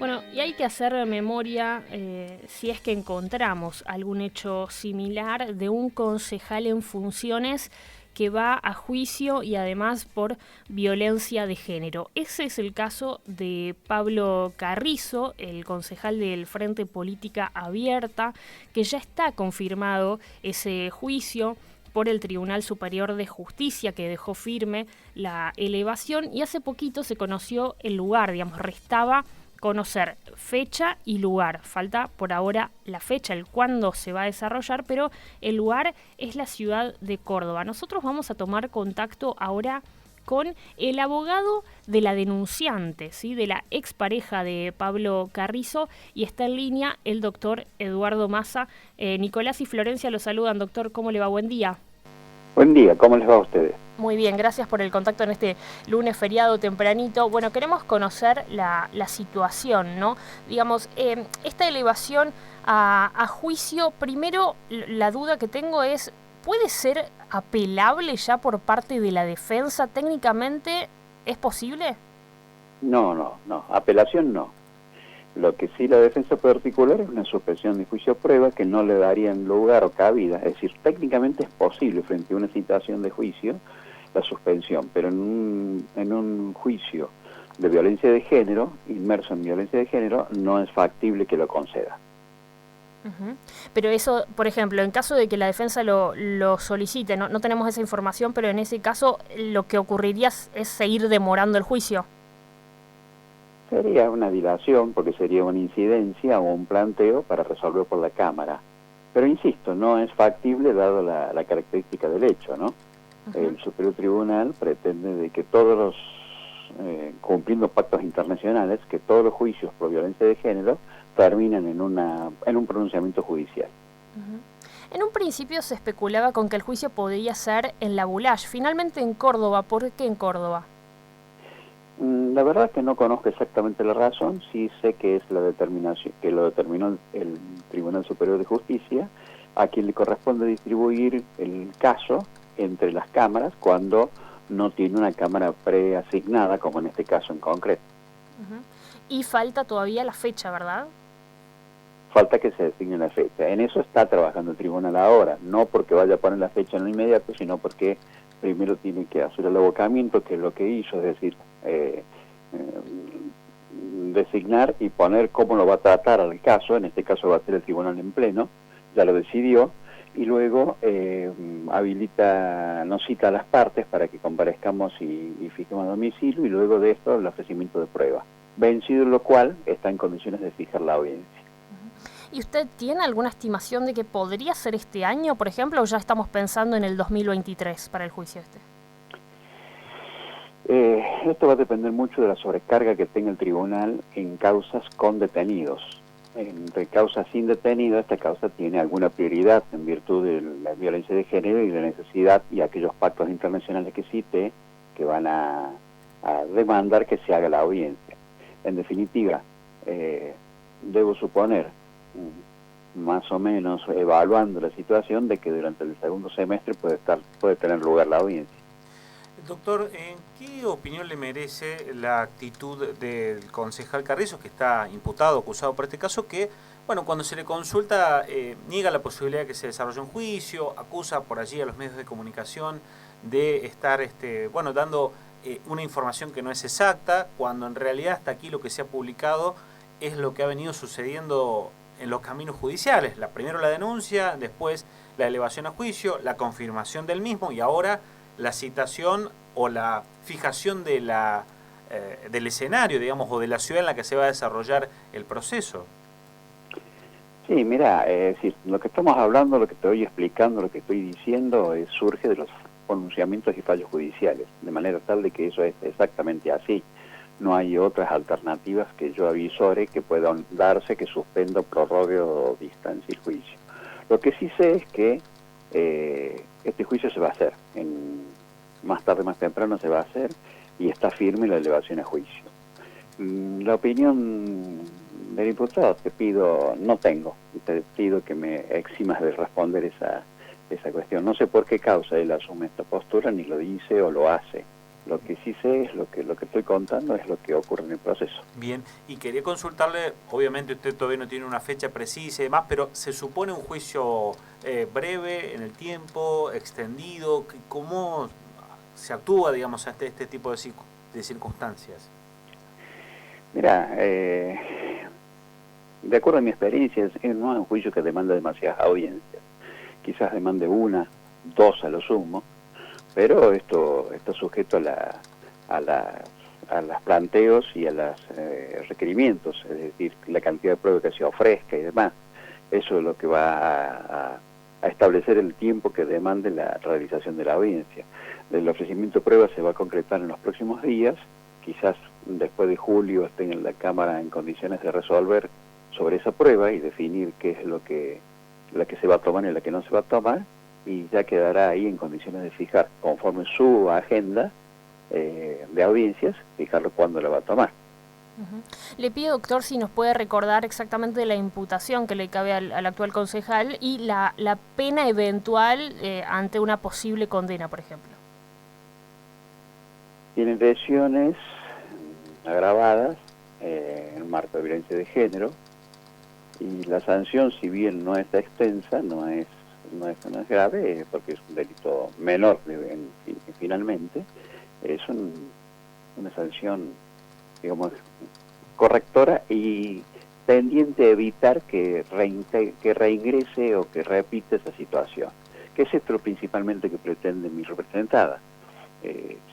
Bueno, y hay que hacer memoria si es que encontramos algún hecho similar de un concejal en funciones que va a juicio y además por violencia de género. Ese es el caso de Pablo Carrizo, el concejal del Frente Política Abierta, que ya está confirmado ese juicio por el Tribunal Superior de Justicia, que dejó firme la elevación, y hace poquito se conoció el lugar, digamos, restaba conocer fecha y lugar. Falta por ahora la fecha, el cuándo se va a desarrollar, pero el lugar es la ciudad de Córdoba. Nosotros vamos a tomar contacto ahora con el abogado de la denunciante, ¿sí?, de la expareja de Pablo Carrizo, y está en línea el doctor Eduardo Massa. Nicolás y Florencia lo saludan. Doctor, ¿cómo le va? Buen día. Buen día, ¿cómo les va a ustedes? Muy bien, gracias por el contacto en este lunes feriado tempranito. Bueno, queremos conocer la situación, ¿no? Digamos, esta elevación a juicio, primero la duda que tengo es, ¿puede ser apelable ya por parte de la defensa? ¿Técnicamente es posible? No, apelación no. Lo que sí la defensa puede articular es una suspensión de juicio a prueba que no le darían lugar o cabida. Es decir, técnicamente es posible frente a una citación de juicio la suspensión, pero en un juicio de violencia de género, inmerso en violencia de género, no es factible que lo conceda. Pero eso, por ejemplo, en caso de que la defensa lo solicite, no tenemos esa información, pero en ese caso lo que ocurriría es seguir demorando el juicio. Sería una dilación porque sería una incidencia o un planteo para resolver por la Cámara. Pero insisto, no es factible dado la característica del hecho, ¿no? El Superior Tribunal pretende de que todos los, cumpliendo pactos internacionales, que todos los juicios por violencia de género terminen en un pronunciamiento judicial. En un principio se especulaba con que el juicio podría ser en La Boulaye, finalmente en Córdoba. ¿Por qué en Córdoba? La verdad es que no conozco exactamente la razón, sí sé que es la determinación, que lo determinó el Tribunal Superior de Justicia, a quien le corresponde distribuir el caso entre las cámaras cuando no tiene una cámara preasignada, como en este caso en concreto. Y falta todavía la fecha, ¿verdad? Falta que se designe la fecha. En eso está trabajando el tribunal ahora, no porque vaya a poner la fecha en lo inmediato, sino porque primero tiene que hacer el abocamiento, que es lo que hizo, es decir, designar y poner cómo lo va a tratar al caso. En este caso va a ser el tribunal en pleno, ya lo decidió, y luego nos cita a las partes para que comparezcamos y fijemos domicilio, y luego de esto el ofrecimiento de prueba, vencido lo cual está en condiciones de fijar la audiencia. ¿Y usted tiene alguna estimación de que podría ser este año, por ejemplo, o ya estamos pensando en el 2023 para el juicio este? Esto va a depender mucho de la sobrecarga que tenga el tribunal en causas con detenidos. Entre causas sin detenidos, esta causa tiene alguna prioridad en virtud de la violencia de género y la necesidad y aquellos pactos internacionales que cite que van a demandar que se haga la audiencia. En definitiva, debo suponer, más o menos evaluando la situación, de que durante el segundo semestre puede tener lugar la audiencia. Doctor, ¿qué opinión le merece la actitud del concejal Carrizo, que está imputado, acusado por este caso, que, bueno, cuando se le consulta niega la posibilidad de que se desarrolle un juicio, acusa por allí a los medios de comunicación de estar dando una información que no es exacta, cuando en realidad hasta aquí lo que se ha publicado es lo que ha venido sucediendo en los caminos judiciales? Primero la denuncia, después la elevación a juicio, la confirmación del mismo y ahora la citación o la fijación de del escenario, digamos, o de la ciudad en la que se va a desarrollar el proceso. Sí, mira, lo que estamos hablando, lo que estoy explicando, lo que estoy diciendo, surge de los pronunciamientos y fallos judiciales, de manera tal de que eso es exactamente así. No hay otras alternativas que yo avisore que puedan darse, que suspenda, prorrogue o distancie el juicio. Lo que sí sé es que este juicio se va a hacer, más tarde, más temprano se va a hacer, y está firme la elevación a juicio. La opinión del imputado te pido que me eximas de responder esa cuestión. No sé por qué causa él asume esta postura, ni lo dice o lo hace. Lo que sí sé es lo que estoy contando es lo que ocurre en el proceso. Bien, y quería consultarle, obviamente usted todavía no tiene una fecha precisa y demás, pero ¿se supone un juicio breve en el tiempo, extendido? ¿Cómo se actúa, digamos, ante este tipo de circunstancias? Mira, de acuerdo a mi experiencia, no es un juicio que demanda demasiadas audiencias. Quizás demande una, dos a lo sumo, pero esto está sujeto a los planteos y a los requerimientos, es decir, la cantidad de pruebas que se ofrezca y demás. Eso es lo que va a establecer el tiempo que demande la realización de la audiencia. El ofrecimiento de pruebas se va a concretar en los próximos días, quizás después de julio estén en la Cámara en condiciones de resolver sobre esa prueba y definir qué es la que se va a tomar y la que no se va a tomar, y ya quedará ahí en condiciones de fijar, conforme su agenda de audiencias, fijarlo cuándo la va a tomar. Le pido, doctor, si nos puede recordar exactamente la imputación que le cabe al actual concejal y la pena eventual ante una posible condena, por ejemplo. Tienen lesiones agravadas en marco de violencia de género, y la sanción, si bien no es extensa, no es grave, porque es un delito menor finalmente, es una sanción, digamos, correctora y tendiente a evitar que reingrese o que repita esa situación, que es esto principalmente que pretende mi representada.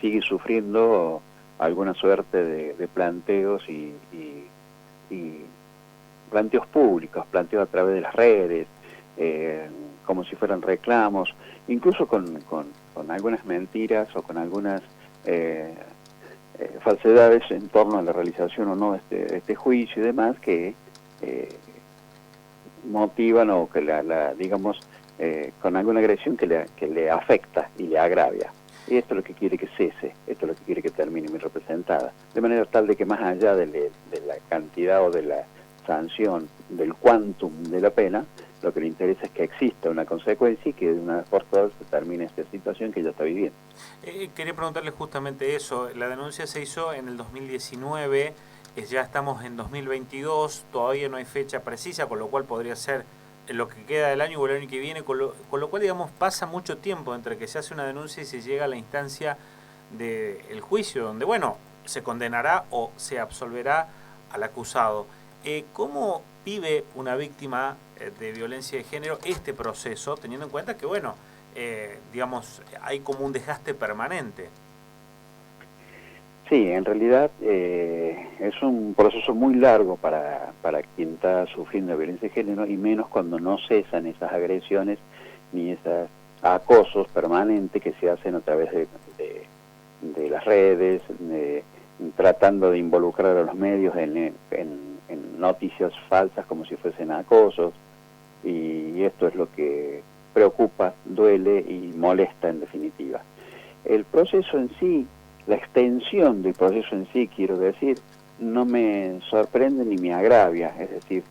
Sigue sufriendo alguna suerte de planteos y planteos públicos, planteos a través de las redes, como si fueran reclamos, incluso con algunas mentiras o con algunas falsedades en torno a la realización o no de este juicio y demás, que motivan o que digamos, con alguna agresión que le afecta y le agravia. Y esto es lo que quiere que cese, esto es lo que quiere que termine mi representada, de manera tal de que más allá de la cantidad o de la sanción, del quantum de la pena, lo que le interesa es que exista una consecuencia y que de una vez por todas se termine esta situación que ella está viviendo. Quería preguntarle justamente eso. La denuncia se hizo en el 2019, ya estamos en 2022, todavía no hay fecha precisa, con lo cual podría ser lo que queda del año o el año que viene, con lo cual, digamos, pasa mucho tiempo entre que se hace una denuncia y se llega a la instancia del juicio, donde, bueno, se condenará o se absolverá al acusado. ¿Cómo vive una víctima de violencia de género este proceso, teniendo en cuenta que, bueno, digamos, hay como un desgaste permanente? Sí, en realidad es un proceso muy largo para quien está sufriendo violencia de género, y menos cuando no cesan esas agresiones ni esos acosos permanentes que se hacen a través de las redes, tratando de involucrar a los medios en noticias falsas como si fuesen acosos, y esto es lo que preocupa, duele y molesta en definitiva. El proceso en sí, la extensión del proceso en sí, quiero decir, no me sorprende ni me agravia. Es decir,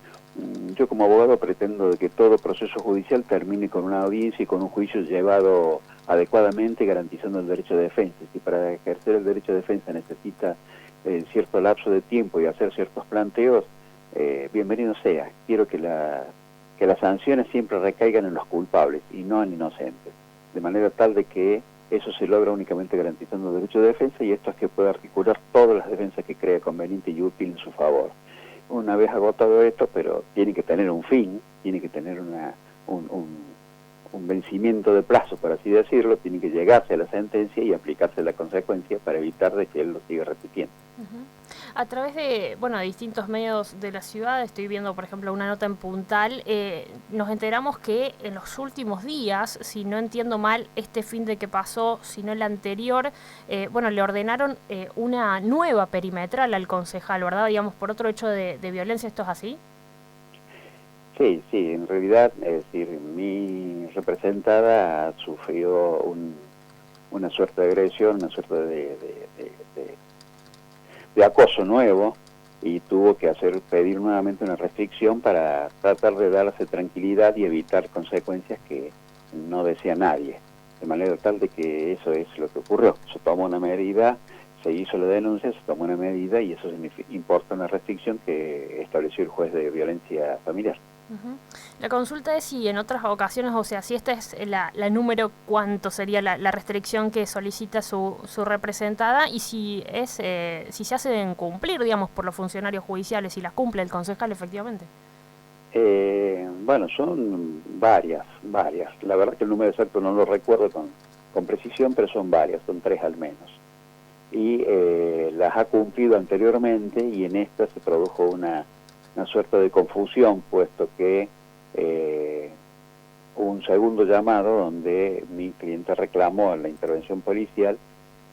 yo como abogado pretendo que todo proceso judicial termine con una audiencia y con un juicio llevado adecuadamente, garantizando el derecho de defensa. Si para ejercer el derecho de defensa necesita cierto lapso de tiempo y hacer ciertos planteos, bienvenido sea. Quiero que las sanciones siempre recaigan en los culpables y no en inocentes, de manera tal de que eso se logra únicamente garantizando el derecho de defensa, y esto es que pueda articular todas las defensas que crea conveniente y útil en su favor. Una vez agotado esto, pero tiene que tener un fin, tiene que tener un vencimiento de plazo, por así decirlo, tiene que llegarse a la sentencia y aplicarse la consecuencia para evitar de que él lo siga repitiendo. A través de, bueno, distintos medios de la ciudad, estoy viendo, por ejemplo, una nota en Puntal, nos enteramos que en los últimos días, si no entiendo mal, este fin de que pasó, sino el anterior, bueno, le ordenaron una nueva perimetral al concejal, ¿verdad? Digamos, por otro hecho de violencia, ¿esto es así? Sí, en realidad, es decir, mi representada sufrió una suerte de agresión, una suerte de acoso nuevo, y tuvo que pedir nuevamente una restricción para tratar de darse tranquilidad y evitar consecuencias que no desea nadie. de manera tal de que eso es lo que ocurrió. Se tomó una medida, se hizo la denuncia, se tomó una medida y eso importa una restricción que estableció el juez de violencia familiar. La consulta es si en otras ocasiones, o sea, si esta es la número, ¿cuánto sería la restricción que solicita su representada? Y si si se hacen cumplir, digamos, por los funcionarios judiciales, si las cumple el concejal efectivamente. Bueno, son varias. La verdad que el número exacto no lo recuerdo con precisión, pero son varias, son 3 al menos. Y las ha cumplido anteriormente y en esta se produjo una suerte de confusión, puesto que hubo un segundo llamado donde mi cliente reclamó la intervención policial,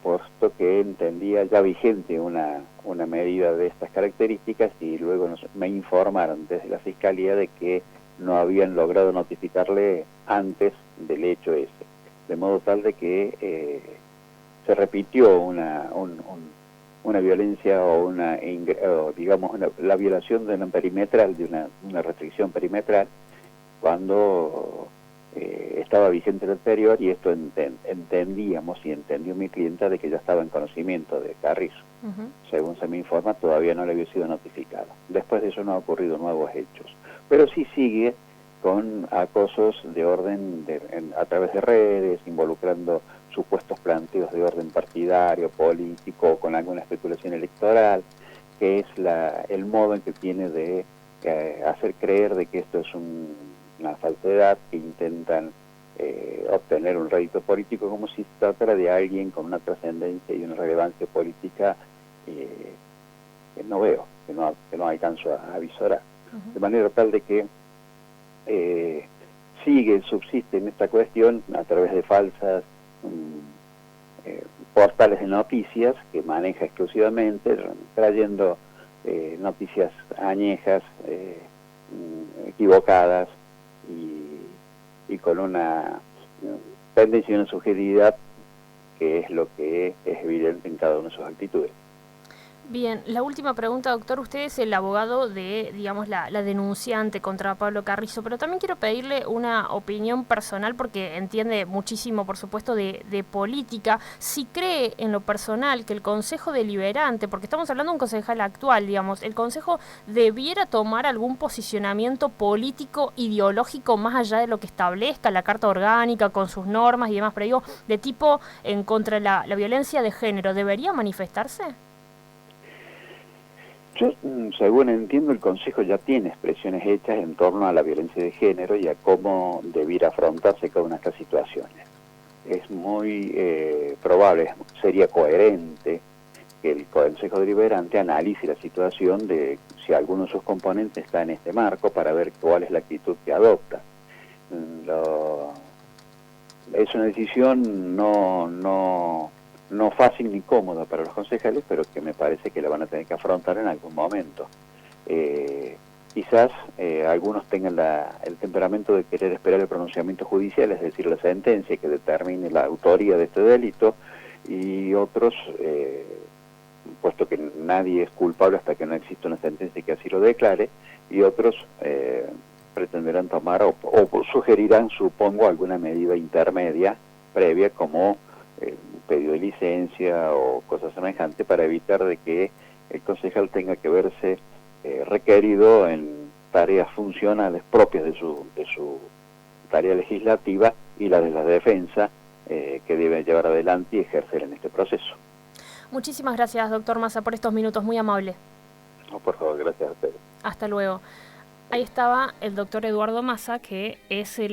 puesto que entendía ya vigente una medida de estas características y luego me informaron desde la Fiscalía de que no habían logrado notificarle antes del hecho ese, de modo tal de que se repitió una violencia o digamos la violación de una perimetral, de una restricción perimetral, cuando estaba vigente el anterior, y esto entendíamos y entendió mi clienta de que ya estaba en conocimiento de Carrizo. Según se me informa, todavía no le había sido notificado. Después de eso no ha ocurrido nuevos hechos, pero sí sigue con acosos de orden a través de redes, involucrando supuestos planteos de orden partidario, político, con alguna especulación electoral, que es el modo en que tiene de hacer creer de que esto es una falsedad, que intentan obtener un rédito político, como si se tratara de alguien con una trascendencia y una relevancia política que no veo, que no alcanzo a avisorar. De manera tal de que subsiste en esta cuestión a través de falsas portales de noticias que maneja exclusivamente, trayendo noticias añejas, equivocadas y con una tendencia y una subjetividad que es lo que es evidente en cada una de sus actitudes. Bien, la última pregunta, doctor. Usted es el abogado de, digamos, la denunciante contra Pablo Carrizo, pero también quiero pedirle una opinión personal porque entiende muchísimo, por supuesto, de política. Si cree en lo personal que el Consejo Deliberante, porque estamos hablando de un concejal actual, digamos, el Consejo debiera tomar algún posicionamiento político, ideológico, más allá de lo que establezca la Carta Orgánica con sus normas y demás, pero digo, de tipo en contra de la violencia de género, ¿debería manifestarse? Yo, según entiendo, el Consejo ya tiene expresiones hechas en torno a la violencia de género y a cómo debiera afrontarse cada una de estas situaciones. Es muy probable, sería coherente que el Consejo Deliberante analice la situación de si alguno de sus componentes está en este marco para ver cuál es la actitud que adopta. Es una decisión no fácil ni cómoda para los concejales, pero que me parece que la van a tener que afrontar en algún momento. Quizás algunos tengan el temperamento de querer esperar el pronunciamiento judicial, es decir, la sentencia que determine la autoría de este delito, y otros, puesto que nadie es culpable hasta que no exista una sentencia que así lo declare, y otros pretenderán tomar o sugerirán, supongo, alguna medida intermedia previa, como pedido de licencia o cosas semejantes, para evitar de que el concejal tenga que verse requerido en tareas funcionales propias de su tarea legislativa y la de la defensa que debe llevar adelante y ejercer en este proceso. Muchísimas gracias, doctor Massa, por estos minutos, muy amable. No, por favor, gracias a ustedes. Hasta luego. Ahí estaba el doctor Eduardo Massa, que es el